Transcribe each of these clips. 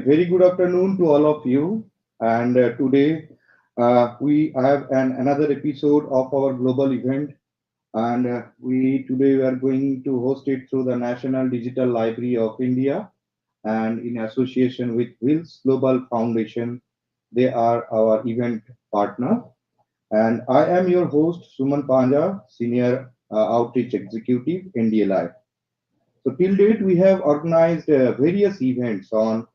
very good afternoon to all of you. And today we have another episode of our global event. And we today we are going to host it through the National Digital Library of India and in association with Wills Global Foundation. They are our event partner. And I am your host, Suman Panja, Senior Outreach Executive, NDLI. So till date, we have organized various events on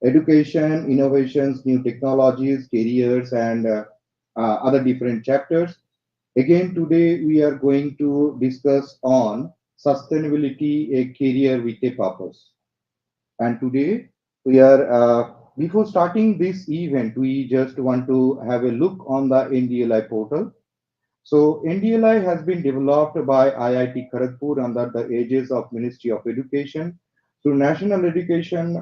education, innovations, new technologies, careers, and other different chapters. Again, today we are going to discuss on sustainability, a career with a purpose. And today we are, before starting this event, we just want to have a look on the NDLI portal. So NDLI has been developed by IIT Kharagpur under the aegis of Ministry of Education through National Education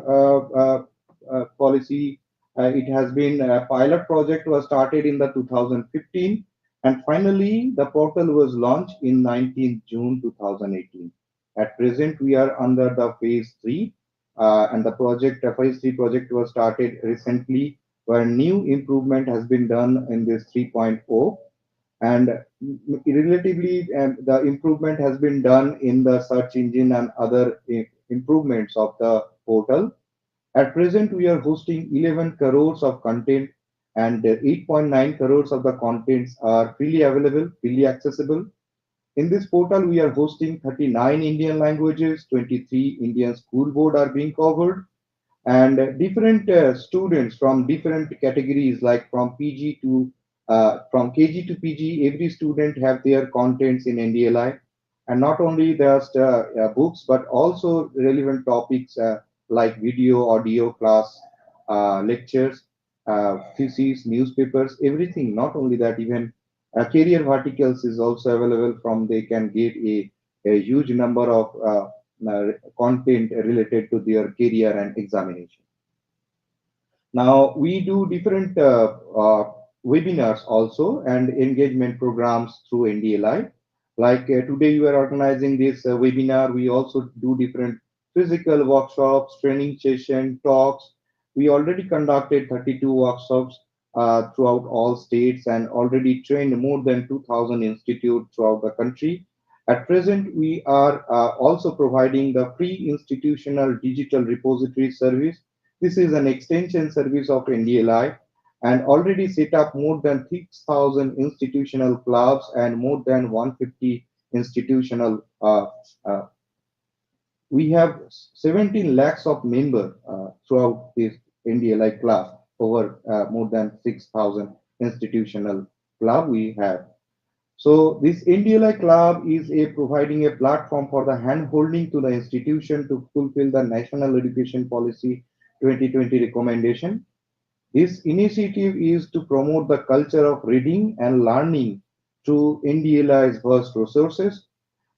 Policy. It has been a pilot project was started in the 2015, and finally the portal was launched in 19th June 2018. At present, we are under the phase three, and the project phase three project was started recently, where new improvement has been done in this 3.0, and relatively the improvement has been done in the search engine and other improvements of the portal. At present, we are hosting 11 crores of content, and 8.9 crores of the contents are freely available, freely accessible. In this portal, we are hosting 39 Indian languages, 23 Indian school board are being covered, and different students from different categories, like from PG to from KG to PG, every student have their contents in NDLI, and not only just books but also relevant topics like video, audio class, lectures, theses, newspapers, everything. Not only that, even career verticals is also available. From they can get a huge number of content related to their career and examination. Now we do different webinars also and engagement programs through NDLI. Like today you are organizing this webinar. We also do different physical workshops, training session, talks. We already conducted 32 workshops throughout all states and already trained more than 2,000 institutes throughout the country. At present, we are also providing the free institutional digital repository service. This is an extension service of NDLI and already set up more than 6,000 institutional clubs and more than 150 institutional. We have 17 lakhs of members throughout this NDLI club, over more than 6,000 institutional club we have. So this NDLI club is providing a platform for the hand-holding to the institution to fulfill the National Education Policy 2020 recommendation. This initiative is to promote the culture of reading and learning through NDLI's vast resources.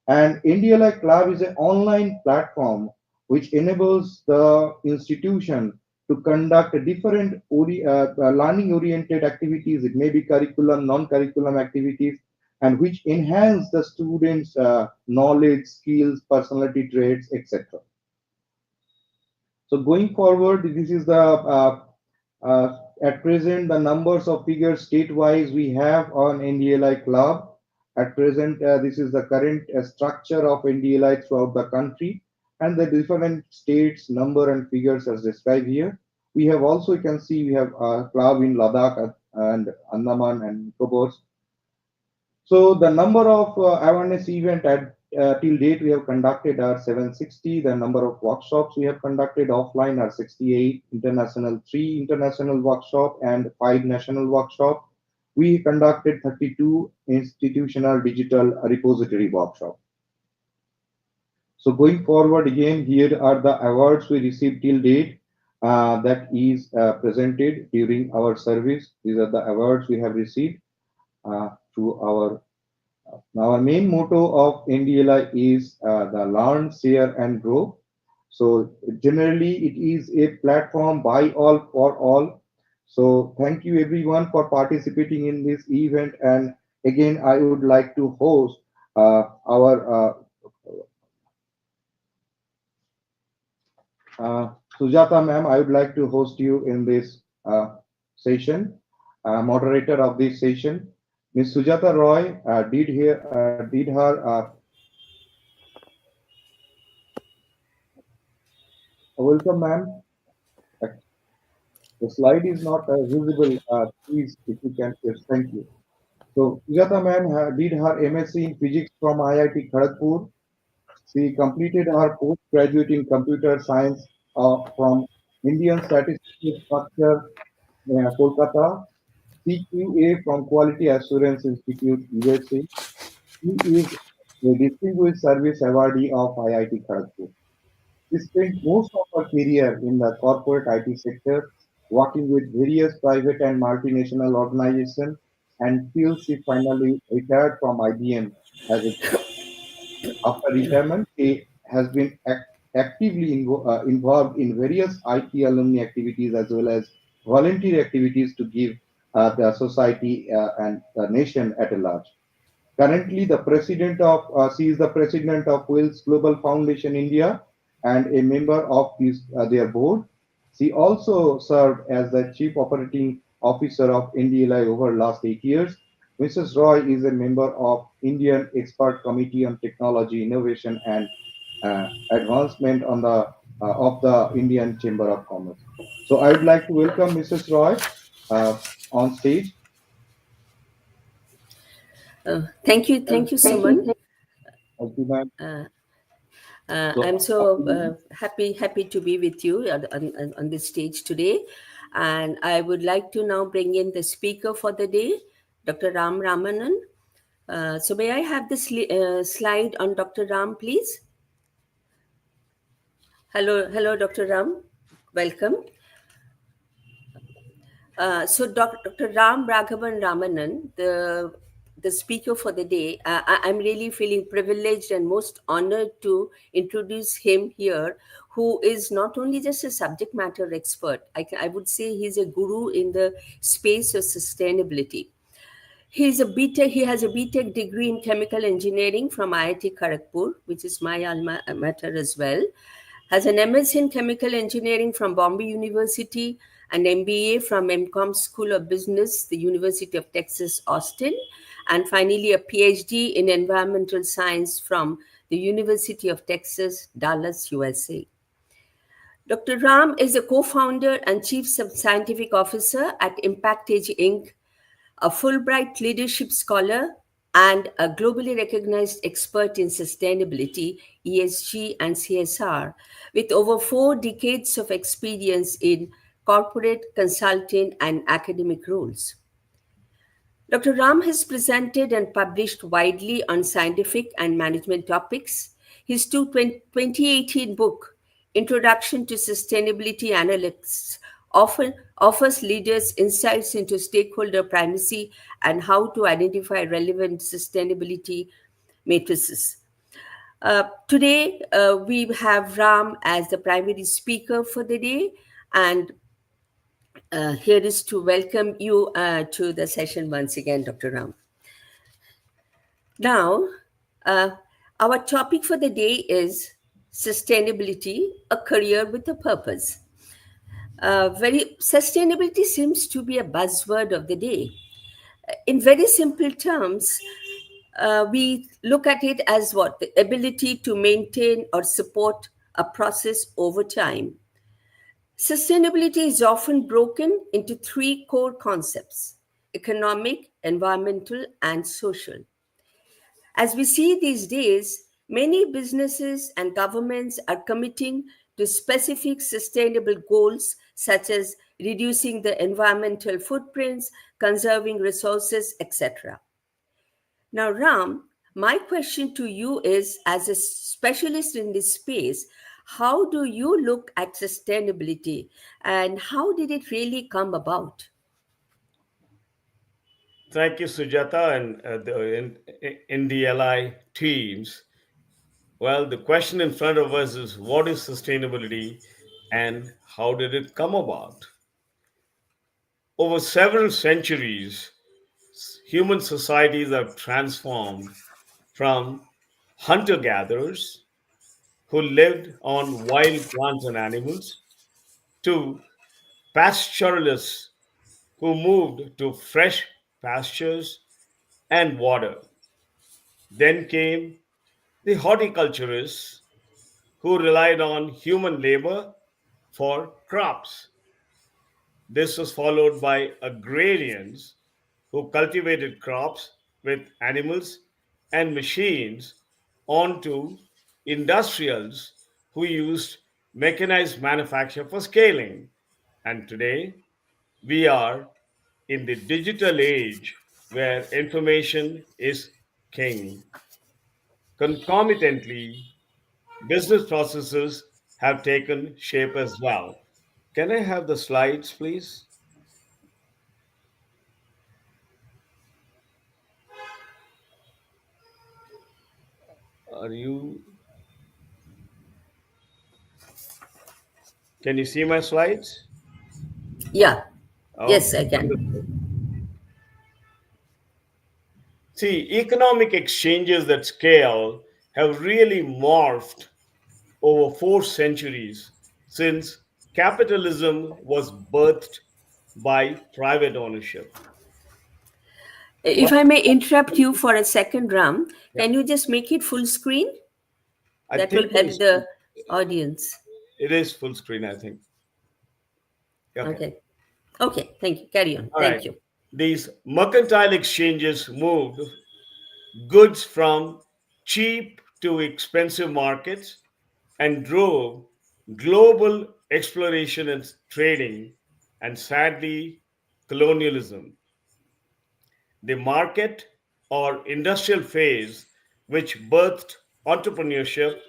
And NDLI Club is an online platform which enables the institution to conduct different learning-oriented activities. It may be curriculum, non-curriculum activities, and which enhance the students' knowledge, skills, personality traits, etc. So going forward, this is the at present the numbers of figures state-wise we have on NDLI Club. At present, this is the current structure of NDLI throughout the country, and the different states number and figures as described here. We have also, you can see, we have a club in Ladakh and Andaman and Nicobar's. So the number of awareness event at till date we have conducted are 760. The number of workshops we have conducted offline are 68, international 3 international workshop and 5 national workshop. We conducted 32 institutional digital repository workshop. So going forward, again, here are the awards we received till date that is presented during our service. These are the awards we have received through our. Now, our main motto of NDLI is the learn, share, and grow. So generally, it is a platform by all for all. So thank you everyone for participating in this event. And again, I would like to host our Sujata ma'am, I would like to host you in this session, moderator of this session. Ms. Sujata Roy did her welcome, ma'am. The slide is not visible. Please, if you can, yes, thank you. So, Sujata ma'am did her MSc in Physics from IIT Kharagpur. She completed her postgraduate in Computer Science from Indian Statistical Structure, Kolkata. CQA from Quality Assurance Institute, USA. He is a Distinguished Service Awardee of IIT Kharagpur. She spent most of her career in the corporate IT sector, working with various private and multinational organizations until she finally retired from IBM as a after retirement. She has been actively involved in various IT alumni activities as well as volunteer activities to give the society and the nation at a large. Currently, she is the president of Wales Global Foundation India and a member of their board. She also served as the chief operating officer of NDLI over last 8 years. Mrs. Roy is a member of Indian Expert Committee on Technology Innovation and Advancement of the Indian Chamber of Commerce. So I would like to welcome Mrs. Roy uh, on stage. Thank you, Suman. Thank you, ma'am. So, I'm so happy to be with you on this stage today, and I would like to now bring in the speaker for the day, Dr. Ramanan. So may I have this slide on Dr. Ram, please? Hello, Dr. Ram. Welcome. So Dr. Ram Raghavan Ramanan, the speaker for the day, I'm really feeling privileged and most honored to introduce him here, who is not only just a subject matter expert, I would say he's a guru in the space of sustainability. He has a BTech degree in chemical engineering from IIT Kharagpur, which is my alma mater as well. Has an MS in chemical engineering from Bombay University, an MBA from MCOM School of Business, the University of Texas, Austin, and finally a PhD in environmental science from the University of Texas, Dallas, USA. Dr. Ram is a co-founder and chief scientific officer at ImpactAge Inc., a Fulbright leadership scholar, and a globally recognized expert in sustainability, ESG, and CSR, with over 4 decades of experience in corporate, consulting, and academic roles. Dr. Ram has presented and published widely on scientific and management topics. His 2018 book, Introduction to Sustainability Analytics, often offers leaders insights into stakeholder primacy and how to identify relevant sustainability matrices. Today, we have Ram as the primary speaker for the day, and here is to welcome you to the session once again, Dr. Ram. Now, uh, our topic for the day is sustainability, a career with a purpose. Very sustainability seems to be a buzzword of the day. In very simple terms, we look at it as what? The ability to maintain or support a process over time. Sustainability is often broken into 3 core concepts: economic, environmental, and social. As we see these days, many businesses and governments are committing to specific sustainable goals such as reducing the environmental footprints, conserving resources, etc. Now, Ram, my question to you is, as a specialist in this space, how do you look at sustainability and how did it really come about? Thank you, Sujata, and NDLI teams. Well, the question in front of us is what is sustainability and how did it come about? Over several centuries, human societies have transformed from hunter gatherers who lived on wild plants and animals to pastoralists who moved to fresh pastures and water. Then came the horticulturists who relied on human labor for crops. This was followed by agrarians who cultivated crops with animals and machines, on to industrials who used mechanized manufacture for scaling. And today, we are in the digital age where information is king. Concomitantly, business processes have taken shape as well. Can I have the slides, please? Are you? Can you see my slides? Yeah. Yes, Okay, I can. wonderful. See, economic exchanges that scale have really morphed over 4 centuries since capitalism was birthed by private ownership. If Well, I may interrupt you for a second, Ram, yeah, can you just make it full screen? I That think will help the audience. it is full screen, I think. Okay. Okay. Okay. Thank you. Carry on. All Thank right. you. These mercantile exchanges moved goods from cheap to expensive markets and drove global exploration and trading, and sadly, colonialism. The market or industrial phase, which birthed entrepreneurship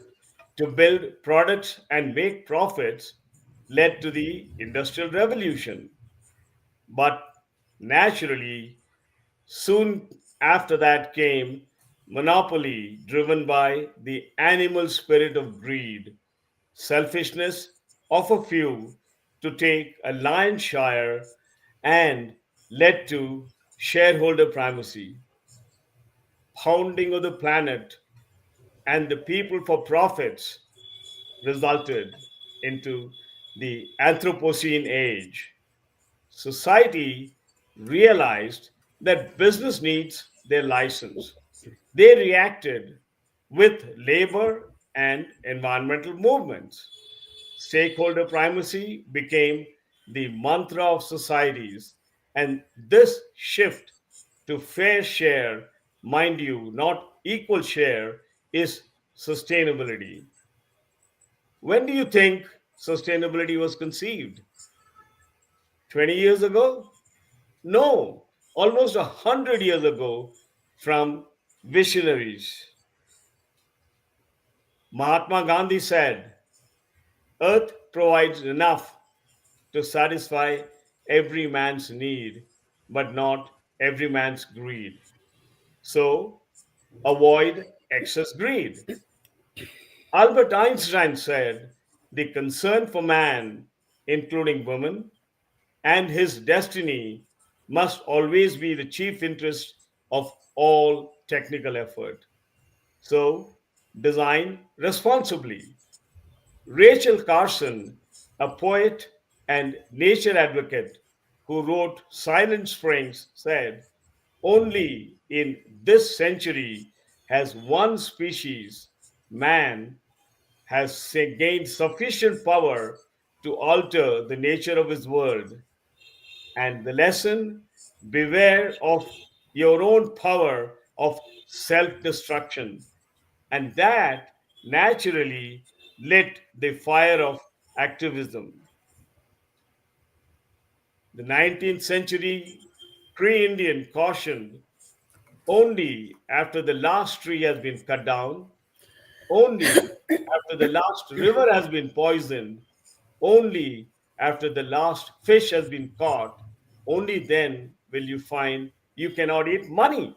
to build products and make profits, led to the Industrial Revolution. But naturally, soon after that came monopoly driven by the animal spirit of greed, selfishness of a few to take a lion's share, and led to shareholder primacy, pounding of the planet and the people for profits resulted into the Anthropocene age. Society realized that business needs their license. They reacted with labor and environmental movements. Stakeholder primacy became the mantra of societies, and this shift to fair share, mind you, not equal share, is sustainability. When do you think sustainability was conceived? 20 years ago? No, almost 100 years ago from visionaries. Mahatma Gandhi said, Earth provides enough to satisfy every man's need, but not every man's greed. So, avoid excess greed. Albert Einstein said, the concern for man, including women, and his destiny must always be the chief interest of all technical effort. So, design responsibly. Rachel Carson, a poet and nature advocate who wrote Silent Springs, said, only in this century has one species, man, has gained sufficient power to alter the nature of his world. And the lesson, beware of your own power of self destruction. And that naturally lit the fire of activism. The 19th century pre Indian cautioned only after the last tree has been cut down, only after the last river has been poisoned, only after the last fish has been caught, only then will you find you cannot eat money.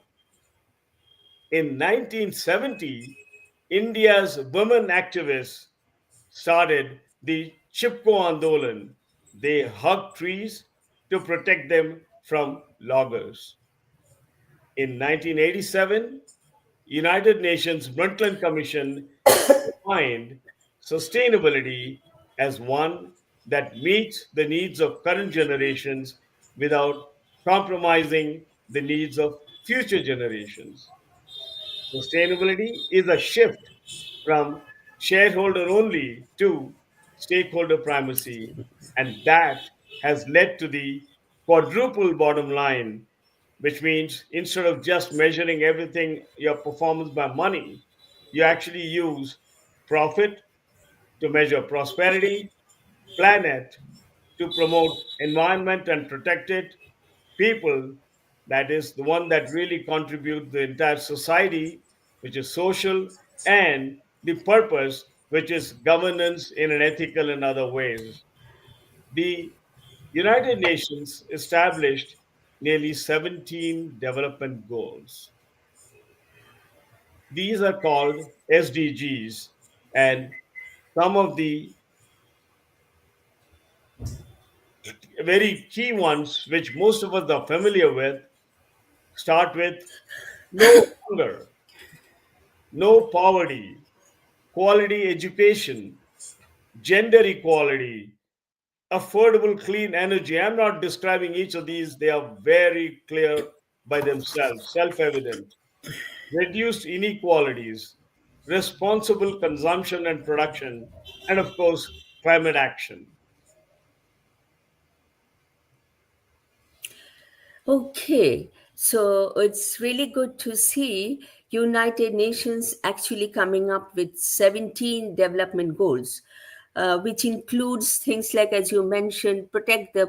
In 1970, India's women activists started the Chipko Andolan. They hugged trees to protect them from loggers. In 1987, United Nations Brundtland Commission defined sustainability as one that meets the needs of current generations without compromising the needs of future generations. Sustainability is a shift from shareholder only to stakeholder primacy, and that has led to the quadruple bottom line, which means instead of just measuring everything, your performance by money, you actually use profit to measure prosperity, planet to promote environment and protect it, people, that is the one that really contribute the entire society, which is social, and the purpose, which is governance in an ethical and other ways. The United Nations established nearly 17 development goals. These are called SDGs, and some of the very key ones, which most of us are familiar with, start with no hunger, no poverty, quality education, gender equality, affordable clean energy. I'm not describing each of these, they are very clear by themselves, self evident. Reduced inequalities, responsible consumption and production, and of course, climate action. Okay, so it's really good to see United Nations actually coming up with 17 development goals, which includes things like, as you mentioned, protect the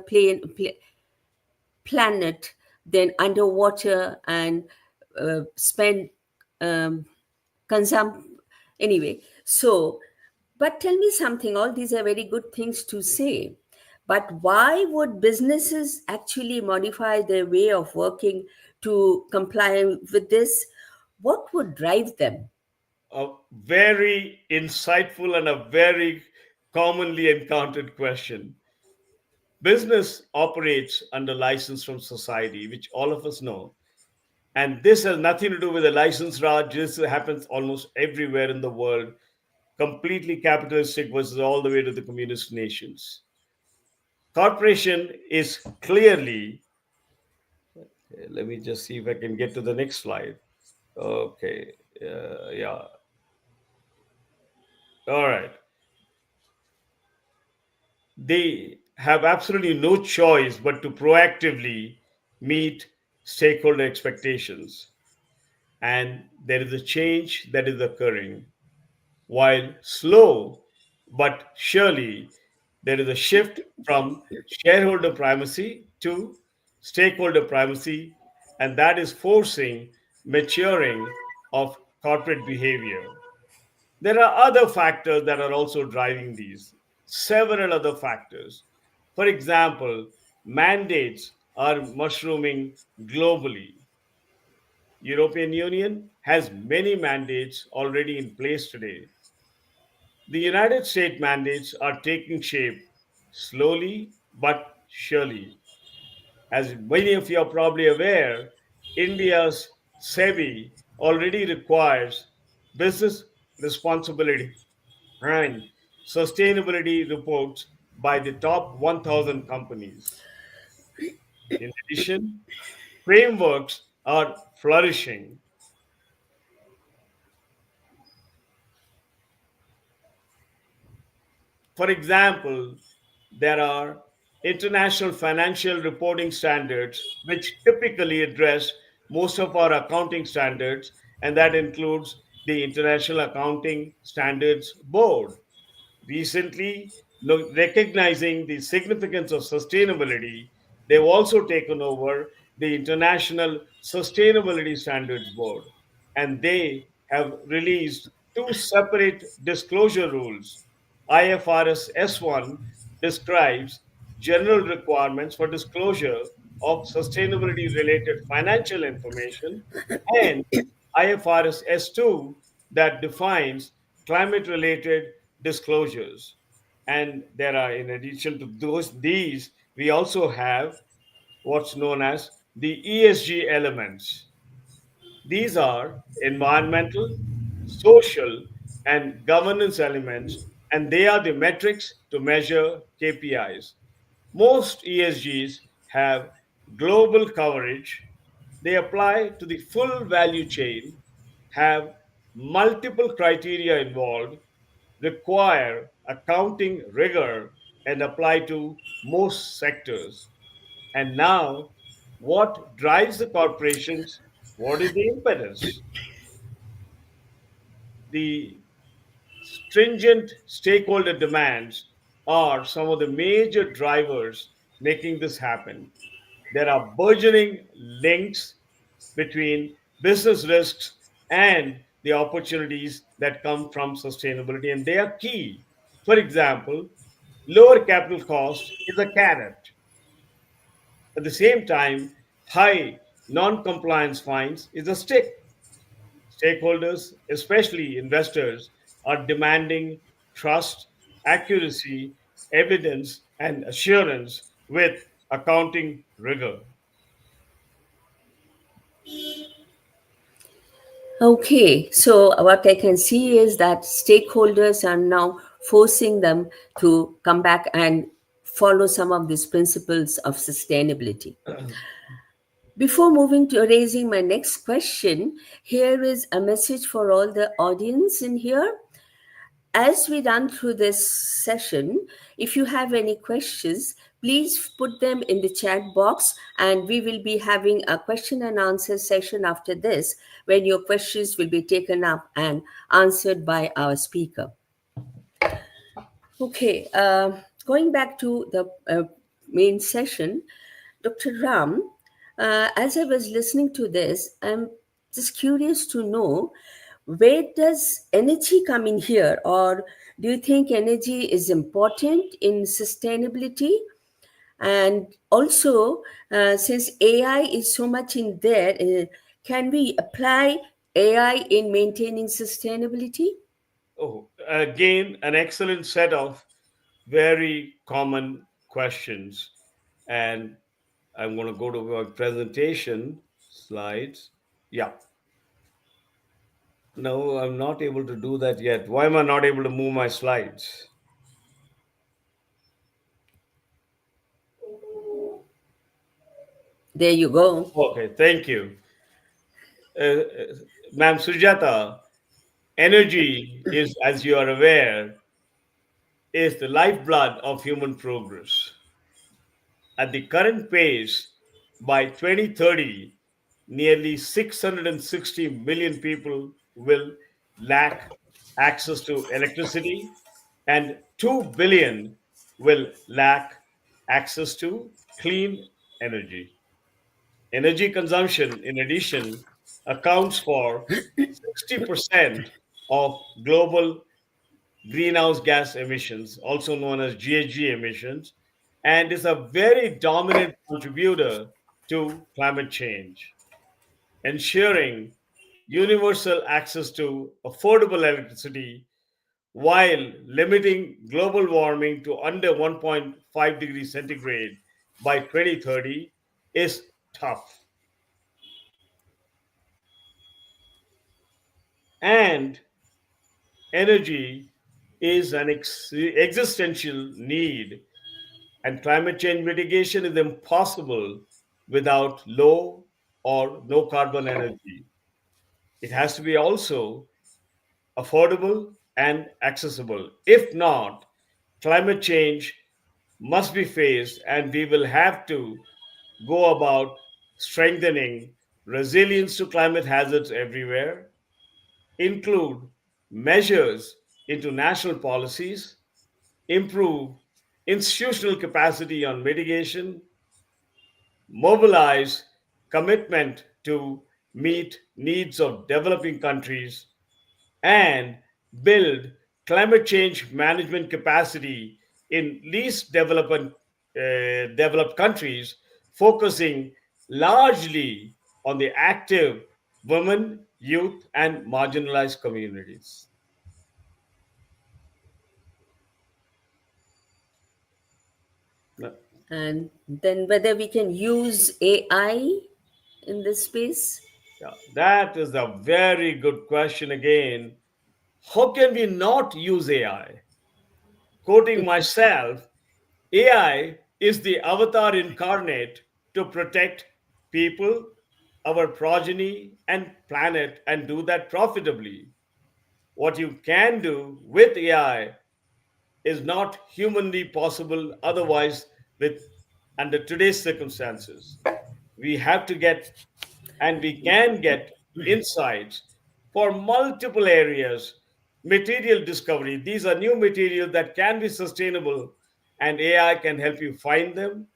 planet, then underwater, and spend um, consum. Anyway, so but tell me something, all these are very good things to say. But why would businesses actually modify their way of working to comply with this? What would drive them? A very insightful and a very commonly encountered question. Business operates under license from society, which all of us know. And this has nothing to do with the license Raj. This happens almost everywhere in the world, completely capitalistic versus all the way to the communist nations. Corporation is clearly, let me just see if I can get to the next slide. Okay. Yeah. All right. They have absolutely no choice but to proactively meet stakeholder expectations. And there is a change that is occurring. While slow, but surely, there is a shift from shareholder primacy to stakeholder primacy, and that is forcing maturing of corporate behavior. There are other factors that are also driving these, several other factors. For example, mandates are mushrooming globally. European Union has many mandates already in place today. The United States mandates are taking shape slowly but surely. As many of you are probably aware, India's SEBI already requires business responsibility and sustainability reports by the top 1,000 companies. In addition, frameworks are flourishing. For example, there are international financial reporting standards which typically address most of our accounting standards, and that includes the International Accounting Standards Board. Recently, recognizing the significance of sustainability, they've also taken over the International Sustainability Standards Board, and they have released two separate disclosure rules. IFRS S1 describes general requirements for disclosure of sustainability related financial information, and IFRS S2 that defines climate related disclosures. And there are, in addition to these, we also have what's known as the ESG elements. These are environmental, social, and governance elements and they are the metrics to measure KPIs. Most ESGs have global coverage, they apply to the full value chain, have multiple criteria involved, require accounting rigor, and apply to most sectors. And now, what drives the corporations? What is the impetus? The stringent stakeholder demands are some of the major drivers making this happen. There are burgeoning links between business risks and the opportunities that come from sustainability, and they are key. For example, lower capital cost is a carrot. At the same time, high non compliance fines is a stick. Stakeholders, especially investors, are demanding trust, accuracy, evidence, and assurance with accounting rigor. Okay, so what I can see is that stakeholders are now forcing them to come back and follow some of these principles of sustainability. Before moving to raising my next question, here is a message for all the audience in here. As we run through this session, if you have any questions, please put them in the chat box, and we will be having a question and answer session after this, when your questions will be taken up and answered by our speaker. Okay, going back to the main session, Dr. Ram, as I was listening to this, I'm just curious to know, where does energy come in here? Or do you think energy is important in sustainability? And also, since AI is so much in there, can we apply AI in maintaining sustainability? Oh, again, an excellent set of very common questions. And I'm going to go to my presentation slides. Yeah. No, I'm not able to do that yet. Why am I not able to move my slides? There you go. Okay, thank you. Ma'am Sujata, energy is, as you are aware, is the lifeblood of human progress. At the current pace, by 2030, nearly 660 million people will lack access to electricity, and 2 billion will lack access to clean energy. Energy consumption, in addition, accounts for 60% of global greenhouse gas emissions, also known as GHG emissions, and is a very dominant contributor to climate change. Ensuring universal access to affordable electricity while limiting global warming to under 1.5 degrees centigrade by 2030 is tough. And energy is an existential need, and climate change mitigation is impossible without low or no carbon energy. It has to be also affordable and accessible. If not, climate change must be faced, and we will have to go about strengthening resilience to climate hazards everywhere, include measures into national policies, improve institutional capacity on mitigation, mobilize commitment to meet needs of developing countries, and build climate change management capacity in least developed countries, focusing largely on the active women, youth, and marginalized communities. Now, And then whether we can use AI in this space? yeah, that is a very good question again. How can we not use AI? Quoting myself, AI is the avatar incarnate to protect people, our progeny, and planet, and do that profitably. What you can do with AI is not humanly possible otherwise with under today's circumstances. We have to get and we can get insights for multiple areas. Material discovery, these are new materials that can be sustainable, and AI can help you find them.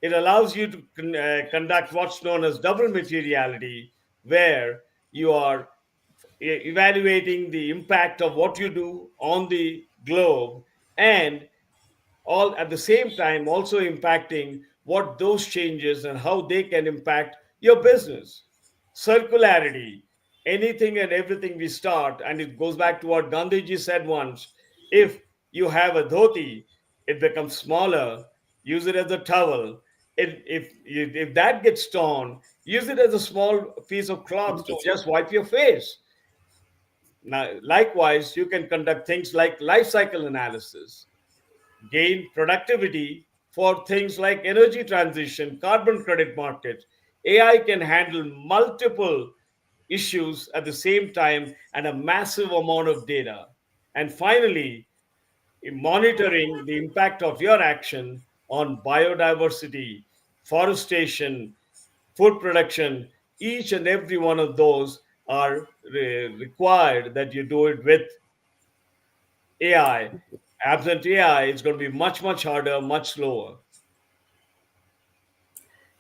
It allows you to conduct what's known as double materiality, where you are evaluating the impact of what you do on the globe, and all at the same time also impacting what those changes and how they can impact your business. Circularity, anything and everything we start, and it goes back to what Gandhiji said once: if you have a dhoti, it becomes smaller, use it as a towel. If that gets torn, use it as a small piece of cloth to just wipe your face. Now, likewise, you can conduct things like life cycle analysis, gain productivity for things like energy transition, carbon credit market. AI can handle multiple issues at the same time and a massive amount of data. And finally, in monitoring the impact of your action on biodiversity, forestation, food production, each and every one of those are required that you do it with AI. Absent AI, it's going to be much, much harder, much slower.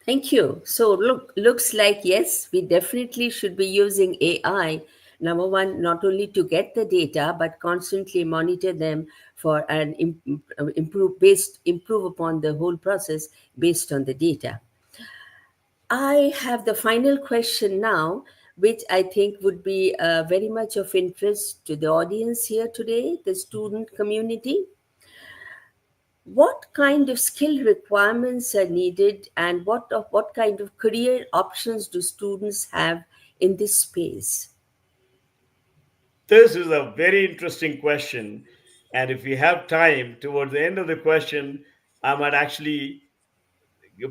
Thank you. So looks like yes, we definitely should be using AI. Number one, not only to get the data, but constantly monitor them for and improve upon the whole process based on the data. I have the final question now, which I think would be very much of interest to the audience here today, the student community. What kind of skill requirements are needed, and what kind of career options do students have in this space? This is a very interesting question. And if we have time towards the end of the question, I might actually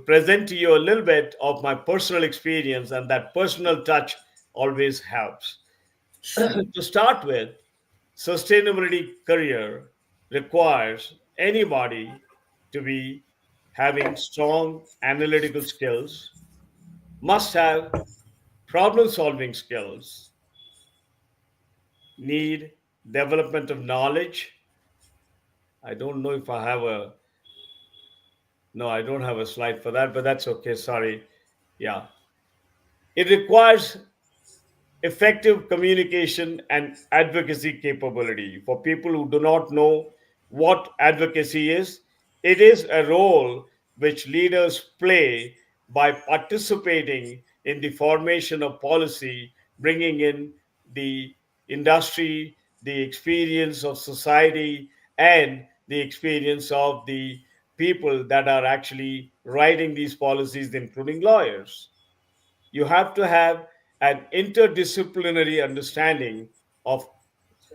present to you a little bit of my personal experience, and that personal touch always helps. Sure. To start with, sustainability career requires anybody to be having strong analytical skills, must have problem solving skills, need development of knowledge. I don't know if I have a, no, I don't have a slide for that, but that's okay. Sorry. Yeah. It requires effective communication and advocacy capability. For people who do not know what advocacy is, it is a role which leaders play by participating in the formation of policy, bringing in the industry, the experience of society, and the experience of the people that are actually writing these policies, including lawyers. You have to have an interdisciplinary understanding of,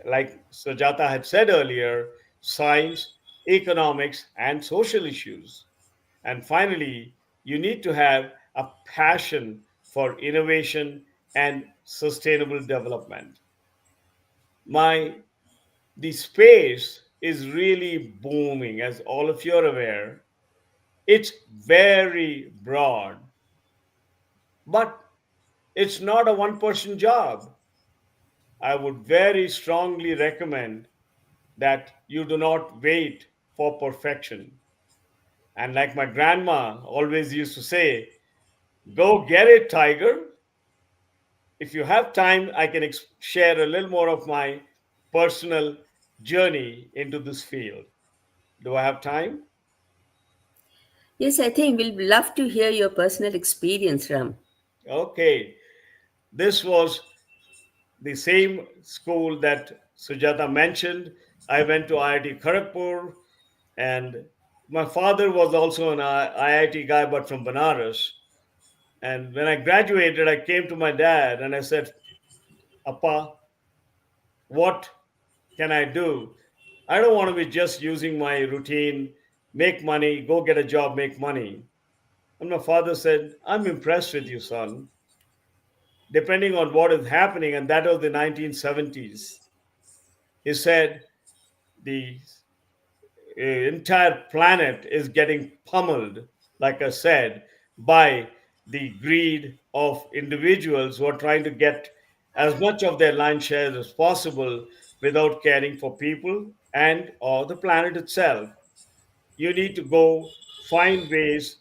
like Sujata had said earlier, science, economics, and social issues. And finally, you need to have a passion for innovation and sustainable development. My The space is really booming, as all of you are aware. It's very broad, but it's not a one-person job. I would very strongly recommend that you do not wait for perfection. And like my grandma always used to say, go get it, tiger. If you have time, I can share a little more of my personal journey into this field. Do I have time? Yes, I think we'll love to hear your personal experience, Ram. Okay. This was the same school that Sujata mentioned. I went to IIT Kharagpur, and my father was also an IIT guy, but from Banaras. And when I graduated, I came to my dad and I said, Appa, what can I do? I don't want to be just using my routine, make money, go get a job, make money. And my father said, I'm impressed with you, son. Depending on what is happening, and that was the 1970s, he said, the entire planet is getting pummeled, like I said, by the greed of individuals who are trying to get as much of their land share as possible without caring for people and or the planet itself. You need to go find ways,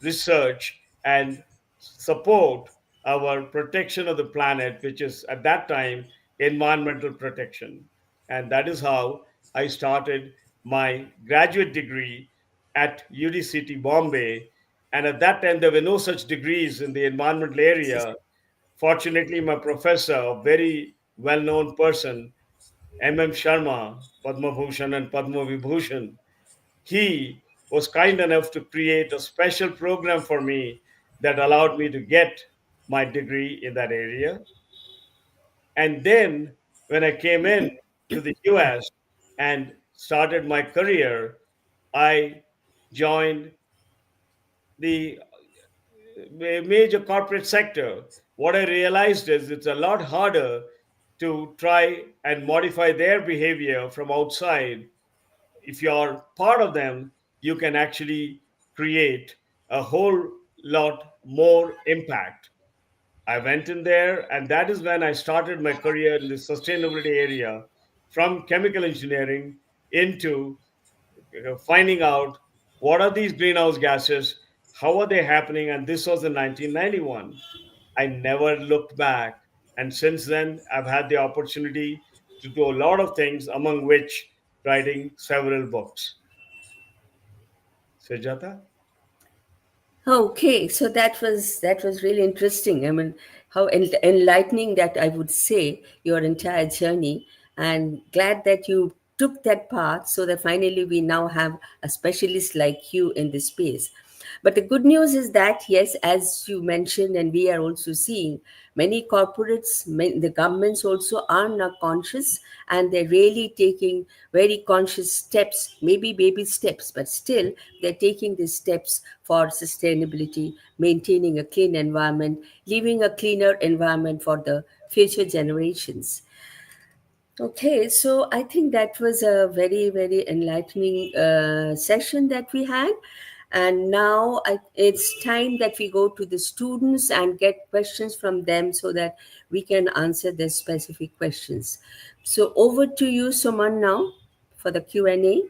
research, and support our protection of the planet, which is at that time environmental protection. And that is how I started my graduate degree at UDCT Bombay. And at that time, there were no such degrees in the environmental area. Fortunately, my professor, a very well known person, M.M. Sharma, Padma Bhushan and Padma Vibhushan, he was kind enough to create a special program for me that allowed me to get my degree in that area. And then when I came in to the US and started my career, I joined the major corporate sector. What I realized is it's a lot harder to try and modify their behavior from outside. If you're part of them, you can actually create a whole lot more impact. I went in there, and that is when I started my career in the sustainability area from chemical engineering into finding out what are these greenhouse gases, how are they happening, and this was in 1991. I never looked back. And since then, I've had the opportunity to do a lot of things, among which writing several books. Sujata? Okay, so that was really interesting. I mean, how enlightening that I would say your entire journey, and glad that you took that path so that finally we now have a specialist like you in this space. But the good news is that, yes, as you mentioned, and we are also seeing many corporates, the governments also are now conscious, and they're really taking very conscious steps, maybe baby steps, but still they're taking these steps for sustainability, maintaining a clean environment, leaving a cleaner environment for the future generations. Okay, so I think that was a very, very enlightening session that we had. And now it's time that we go to the students and get questions from them so that we can answer their specific questions. So over to you, Suman, now for the Q&A.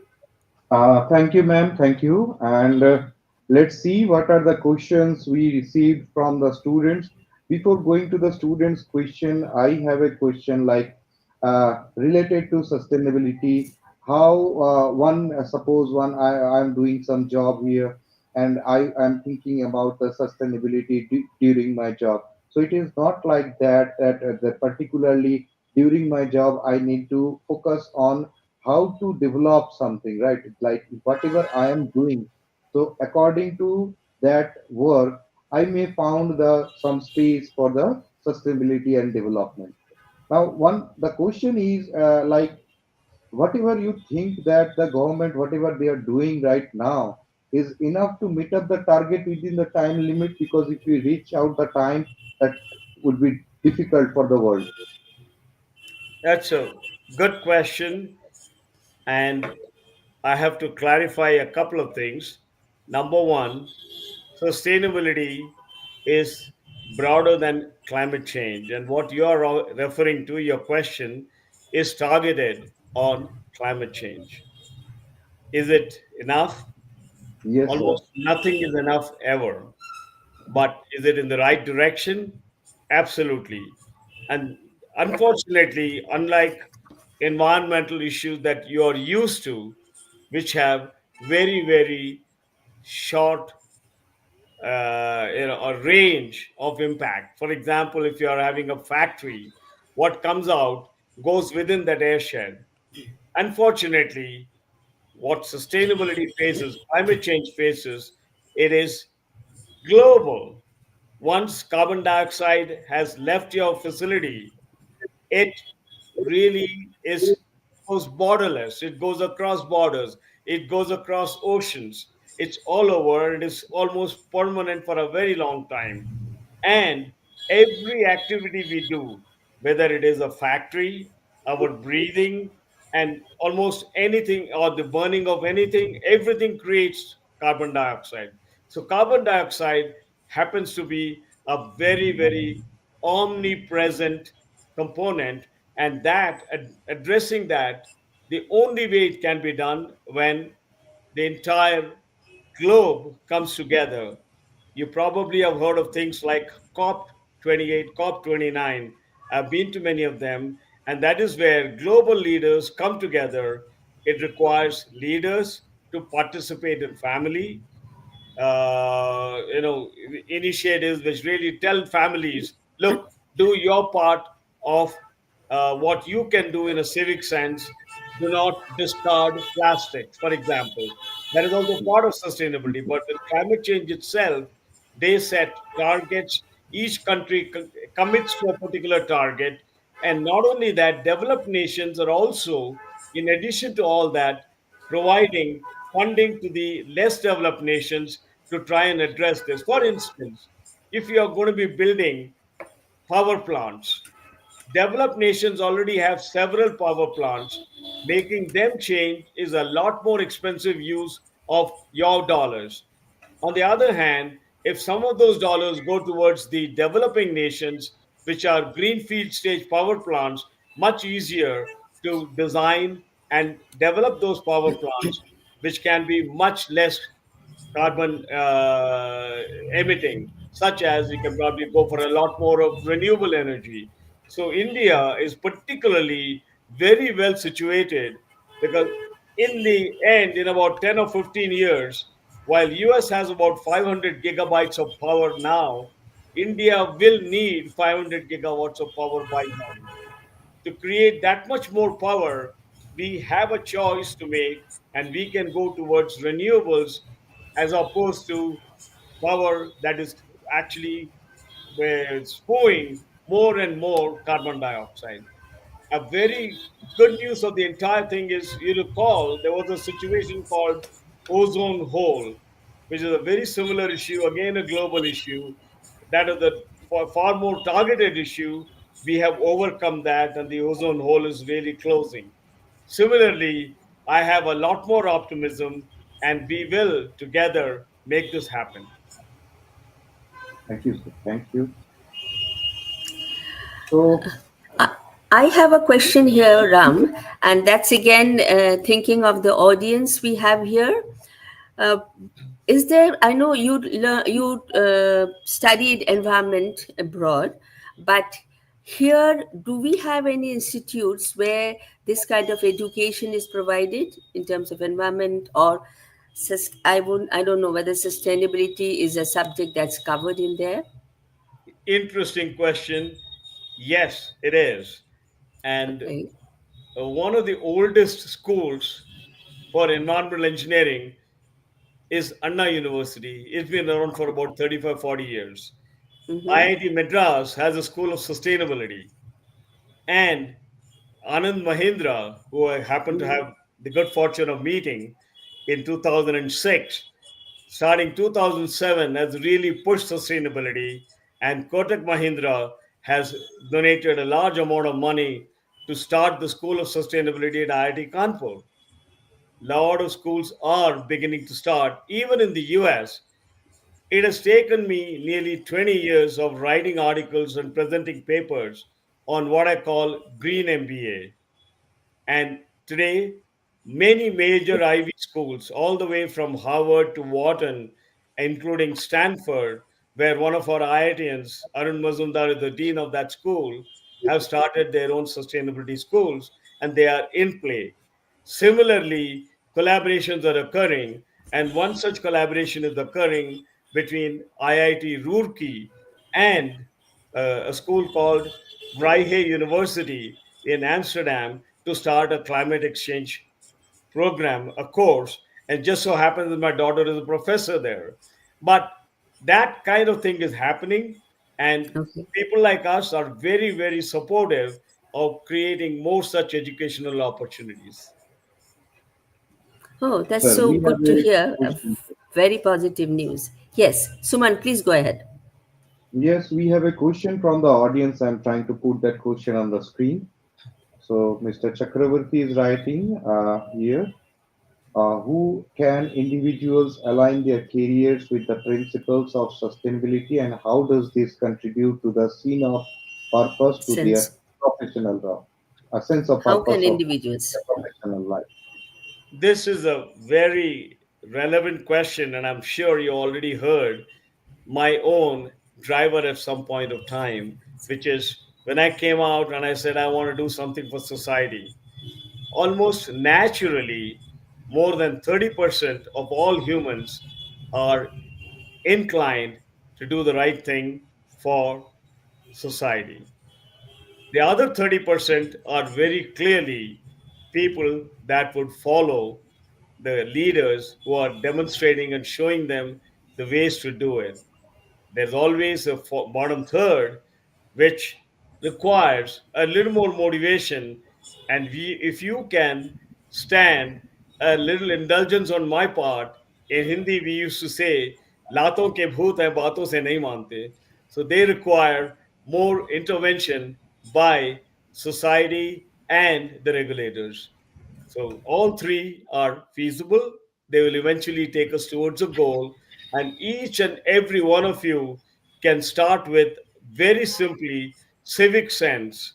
Thank you, ma'am. Thank you. And let's see what are the questions we received from the students. Before going to the students' question, I have a question like related to sustainability. How one suppose one I'm doing some job here and I am thinking about the sustainability during my job. So it is not like that particularly during my job I need to focus on how to develop something, right? Like whatever I am doing, so according to that work I may found the some space for the sustainability and development. Now one the question is like whatever you think that the government whatever they are doing right now is enough to meet up the target within the time limit, because if we reach out the time that would be difficult for the world. That's a good question. And I have to clarify a couple of things. Number one, sustainability is broader than climate change. And what you are referring to, your question, is targeted on climate change. Is it enough? Yes, sir. Almost nothing is enough ever. But is it in the right direction? Absolutely. And unfortunately, unlike environmental issues that you're used to, which have very, very short a range of impact. For example, if you are having a factory, what comes out goes within that airshed. Unfortunately, what sustainability faces, climate change faces, it is global. Once carbon dioxide has left your facility, it really is goes borderless. It goes across borders. It goes across oceans. It's all over. It is almost permanent for a very long time. And every activity we do, whether it is a factory, our breathing, and almost anything, or the burning of anything, everything creates carbon dioxide. So, carbon dioxide happens to be a very, very omnipresent component, and addressing that, the only way it can be done when the entire globe comes together. You probably have heard of things like COP28, COP29. I've been to many of them, and that is where global leaders come together. It requires leaders to participate in family, initiatives which really tell families, look, do your part of what you can do in a civic sense. Do not discard plastics, for example. That is also part of sustainability. But with climate change itself, they set targets. Each country commits to a particular target. And not only that, developed nations are also, in addition to all that, providing funding to the less developed nations to try and address this. For instance, if you are going to be building power plants, developed nations already have several power plants. Making them change is a lot more expensive use of your dollars. On the other hand, if some of those dollars go towards the developing nations, which are greenfield stage power plants, much easier to design and develop those power plants, which can be much less carbon emitting, such as you can probably go for a lot more of renewable energy. So India is particularly very well situated because in the end, in about 10 or 15 years, while US has about 500 gigabytes of power now, India will need 500 gigawatts of power by then. To create that much more power, we have a choice to make, and we can go towards renewables as opposed to power that is actually spewing more and more carbon dioxide. A very good news of the entire thing is, you recall there was a situation called ozone hole, which is a very similar issue, again a global issue. That is the far more targeted issue. We have overcome that, and the ozone hole is really closing. Similarly, I have a lot more optimism, and we will together make this happen. Thank you, sir. Thank you. So, I I have a question here, Ram, and that's again thinking of the audience we have here. Uh, is there? I know you studied environment abroad, but here, do we have any institutes where this kind of education is provided in terms of environment or I don't know whether sustainability is a subject that's covered in there. Interesting question. Yes, it is. And Okay. one of the oldest schools for environmental engineering is Anna University. It's been around for about 35, 40 years. Mm-hmm. IIT Madras has a school of sustainability. And Anand Mahindra, who I happened to Mm-hmm. have the good fortune of meeting in 2006, starting 2007, has really pushed sustainability. And Kotak Mahindra has donated a large amount of money to start the School of Sustainability at IIT Kanpur. Lot of schools are beginning to start, even in the US. It has taken me nearly 20 years of writing articles and presenting papers on what I call green MBA. And today, many major Ivy schools, all the way from Harvard to Wharton, including Stanford, where one of our IITians, Arun Mazumdar, is the dean of that school, have started their own sustainability schools, and they are in play. Similarly, collaborations are occurring, and one such collaboration is occurring between IIT Roorkee and a school called Vrije University in Amsterdam to start a climate exchange program, a course. And just so happens that my daughter is a professor there. But that kind of thing is happening, and Okay. people like us are very, very supportive. of creating more such educational opportunities. Oh, that's Sir, so we have good to a hear. question. Very positive news. Yes, Suman, please go ahead. Yes, we have a question from the audience. I'm trying to put that question on the screen. So, Mr. Chakravarti is writing here. Who can individuals align their careers with the principles of sustainability, and how does this contribute to the scene of purpose to their Since professional life? A sense of how purpose can of individuals? their professional life. This is a very relevant question, and I'm sure you already heard my own driver at some point of time, which is when I came out and I said I want to do something for society. Almost naturally, more than 30% of all humans are inclined to do the right thing for society. The other 30% are very clearly people that would follow the leaders who are demonstrating and showing them the ways to do it. There's always a bottom third, which requires a little more motivation. And if you can stand a little indulgence on my part, in Hindi we used to say, "Laton ke bhoot hai, baaton se nahi mante." So they require more intervention by society and the regulators. So all three are feasible. They will eventually take us towards a goal. And each and every one of you can start with very simply civic sense: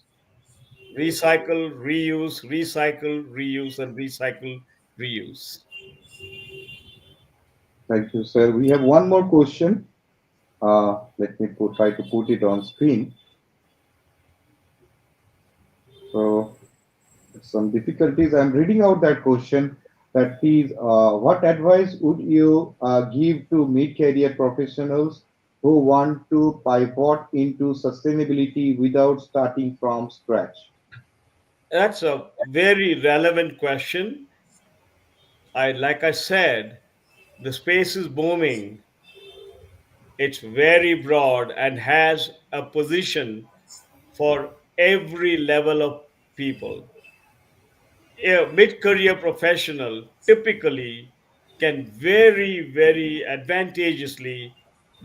recycle, reuse, recycle, reuse, and recycle, reuse. Thank you, sir. We have one more question. Let me try to put it on screen. So, some difficulties. I'm reading out that question. That is, what advice would you give to mid-career professionals who want to pivot into sustainability without starting from scratch? That's a very relevant question. Like I said, the space is booming. It's very broad and has a position for every level of people. A mid-career professional typically can very advantageously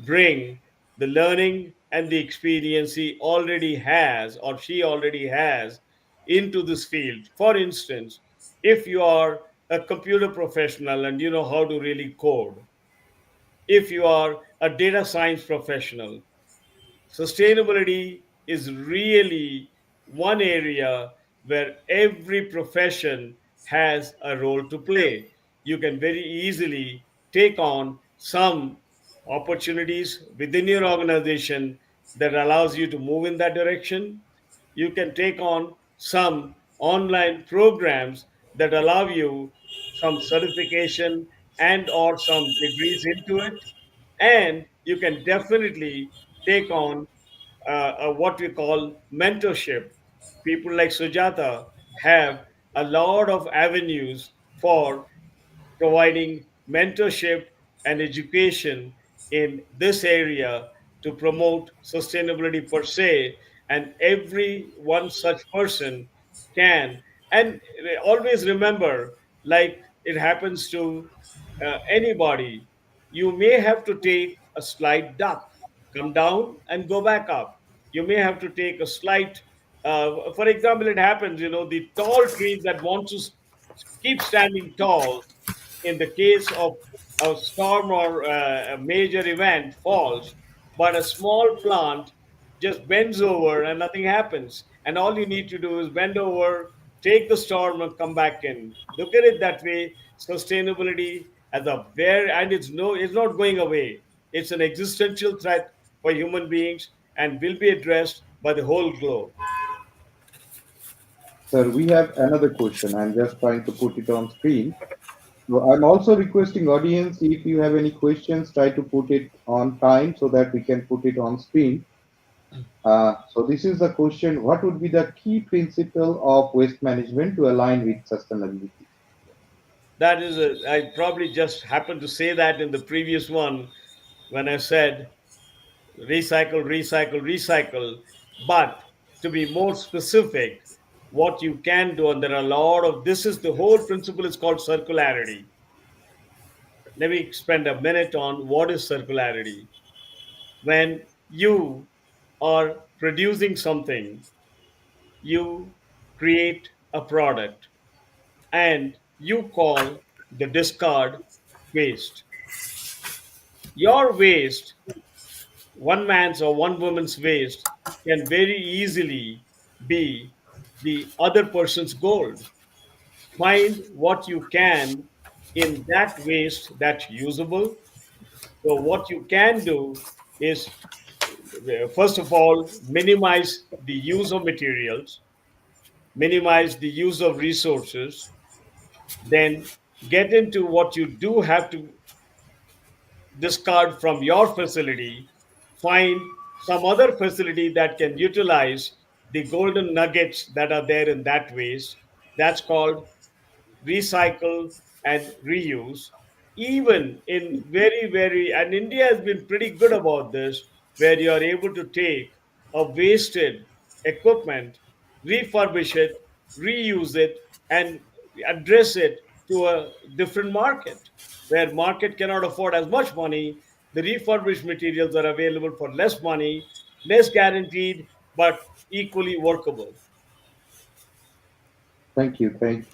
bring the learning and the experience he already has or she already has into this field. For instance, if you are a computer professional and you know how to really code, if you are a data science professional, sustainability is really one area where every profession has a role to play. You can very easily take on some opportunities within your organization that allows you to move in that direction. You can take on some online programs that allow you some certification and or some degrees into it, and you can definitely take on what we call mentorship. People like Sujata have a lot of avenues for providing mentorship and education in this area to promote sustainability per se. And every one such person can. And always remember, like it happens to anybody, you may have to take a slight duck, come down and go back up. You may have to take a slight, for example, it happens, the tall trees that want to keep standing tall in the case of a storm or a major event falls, but a small plant just bends over and nothing happens. And all you need to do is bend over, take the storm, and come back in. Look at it that way. Sustainability as a very, and it's not going away. It's an existential threat for human beings and will be addressed by the whole globe. Sir, we have another question. I'm just trying to put it on screen. So I'm also requesting audience, if you have any questions, try to put it on time so that we can put it on screen. So this is the question: what would be the key principle of waste management to align with sustainability? That is I probably just happened to say that in the previous one when I said recycle, recycle, recycle. But to be more specific, what you can do, and there are a lot of this is the whole principle is called circularity. Let me spend a minute on what is circularity. When you are producing something, you create a product and you call the discard waste. Your waste, one man's or one woman's waste, can very easily be the other person's gold. Find what you can in that waste that's usable. So, what you can do is, first of all, minimize the use of materials, minimize the use of resources, then get into what you do have to discard from your facility, find some other facility that can utilize the golden nuggets that are there in that waste. That's called recycle and reuse. Even in and India has been pretty good about this, where you are able to take a wasted equipment, refurbish it, reuse it, and address it to a different market where market cannot afford as much money. The refurbished materials are available for less money, less guaranteed, but equally workable. Thank you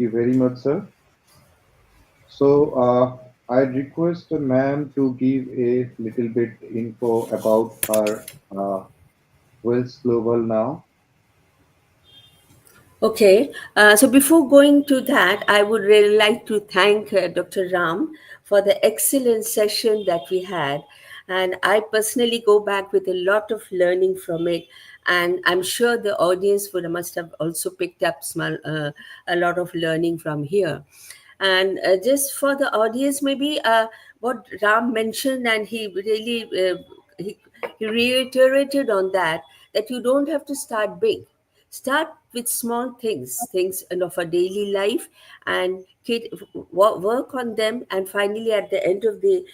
very much, sir. So, I request ma'am to give a little bit info about her Wells Global now. Okay, so before going to that, I would really like to thank Dr. Ram for the excellent session that we had. And I personally go back with a lot of learning from it. And I'm sure the audience would must have also picked up a lot of learning from here. And just for the audience, maybe what Ram mentioned, and he really he, he reiterated on that, that you don't have to start big. Start with small things of a daily life, and work on them. And finally, at the end of the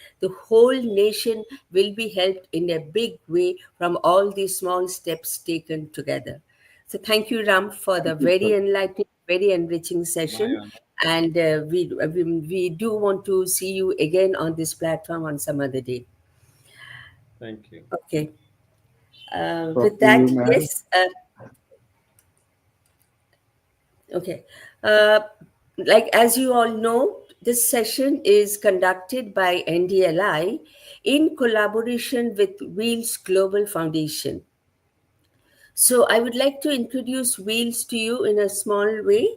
whole nation will be helped in a big way from all these small steps taken together. So thank you, Ram, for the Thank you, very sir. enlightening, very enriching session. Maya, And we do want to see you again on this platform on some other day. thank you. Okay. Talk With to you, that, ma'am. yes. Okay. Uh, like as you all know, this session is conducted by NDLI in collaboration with Wheels Global Foundation. So I would like to introduce Wheels to you in a small way.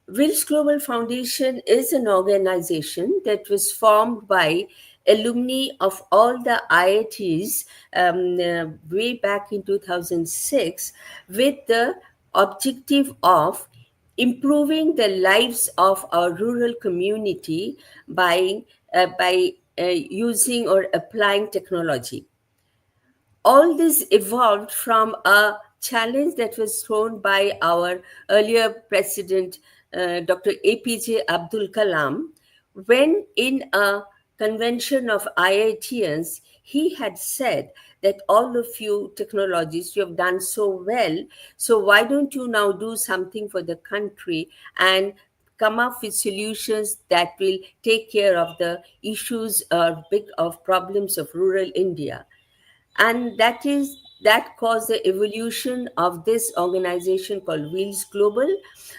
Wills Global Foundation is an organization that was formed by alumni of all the IITs way back in 2006 with the objective of improving the lives of our rural community by using or applying technology. All this evolved from a challenge that was thrown by our earlier president, Dr. APJ Abdul Kalam, when in a convention of IITians, he had said that all of you technologists, you have done so well. So why don't you now do something for the country and come up with solutions that will take care of the issues of problems of rural India? And that caused the evolution of this organization called Wheels Global.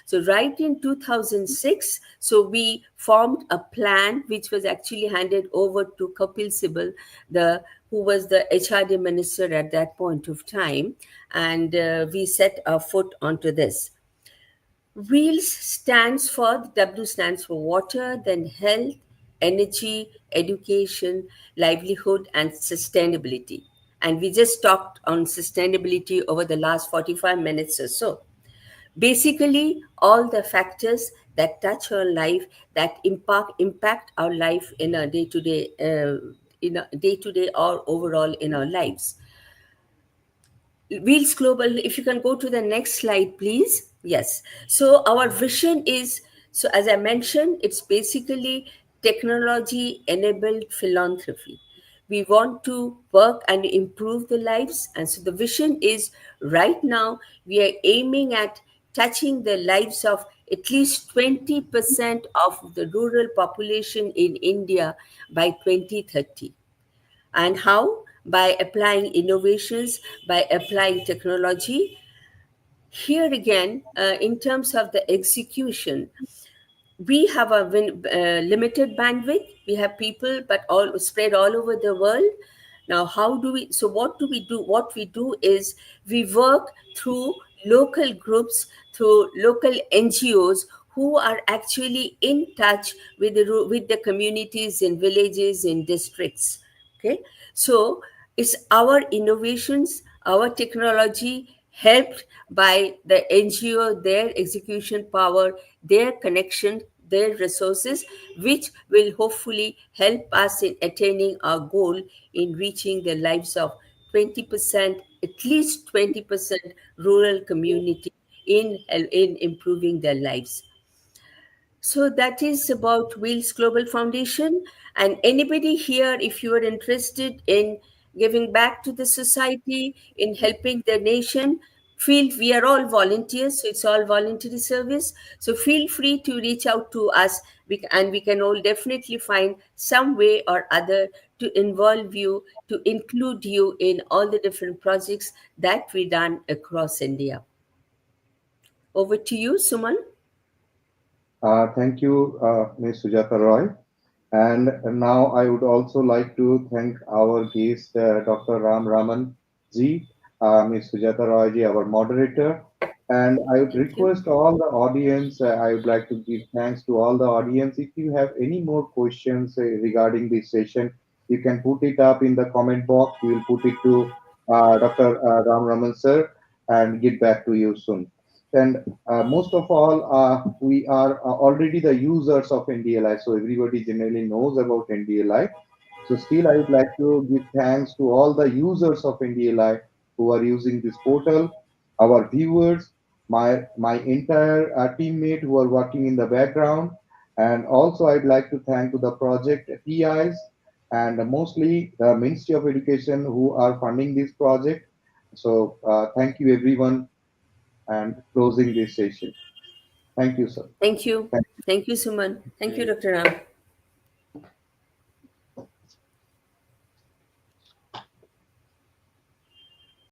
So right in 2006, so we formed a plan which was actually handed over to Kapil Sibal, the who was the HRD minister at that point of time, and we set our foot onto this. Wheels stands for, W stands for water, then health, energy, education, livelihood, and sustainability. And we just talked on sustainability over the last 45 minutes or so. Basically, all the factors that touch our life, that impact our life in a day to day or overall in our lives. Wheels Global, if you can go to the next slide, please. Yes. So, our vision is, so as I mentioned, it's basically technology enabled philanthropy. We want to work and improve the lives. And so the vision is right now we are aiming at touching the lives of at least 20% of the rural population in India by 2030. And how? By applying innovations, by applying technology. Here again, in terms of the execution, we have a limited bandwidth. We have people but all spread all over the world. Now how do we, so what do we do? What we do is we work through local groups, through local NGOs who are actually in touch with the communities in villages, in districts. Okay, so it's our innovations, our technology helped by the NGO, their execution power, their connection, their resources, which will hopefully help us in attaining our goal in reaching the lives of 20%, at least 20% rural community in improving their lives. So that is about Wheels Global Foundation. And anybody here, if you are interested in giving back to the society, in helping the nation, feel we are all volunteers, so it's all voluntary service. So feel free to reach out to us, and we can all definitely find some way or other to involve you, to include you in all the different projects that we done across India. Over to you, Suman. Thank you, Ms. Sujata Roy. And now I would also like to thank our guest, Dr. Raman ji, Ms. Sujata Roy ji, our moderator. And I would Thank you. request all the audience, I would like to give thanks to all the audience. If you have any more questions regarding this session, you can put it up in the comment box. We will put it to Dr. Ram Raman sir and get back to you soon. And most of all, we are already the users of NDLI, so everybody generally knows about NDLI. So still, I would like to give thanks to all the users of NDLI who are using this portal, our viewers, my entire teammate who are working in the background, and also I'd like to thank to the project TIs and mostly the Ministry of Education who are funding this project. So thank you everyone and closing this session. Thank you, sir. Thank you. Thank Thank you, Suman. Thank you, Okay. Dr. Ram.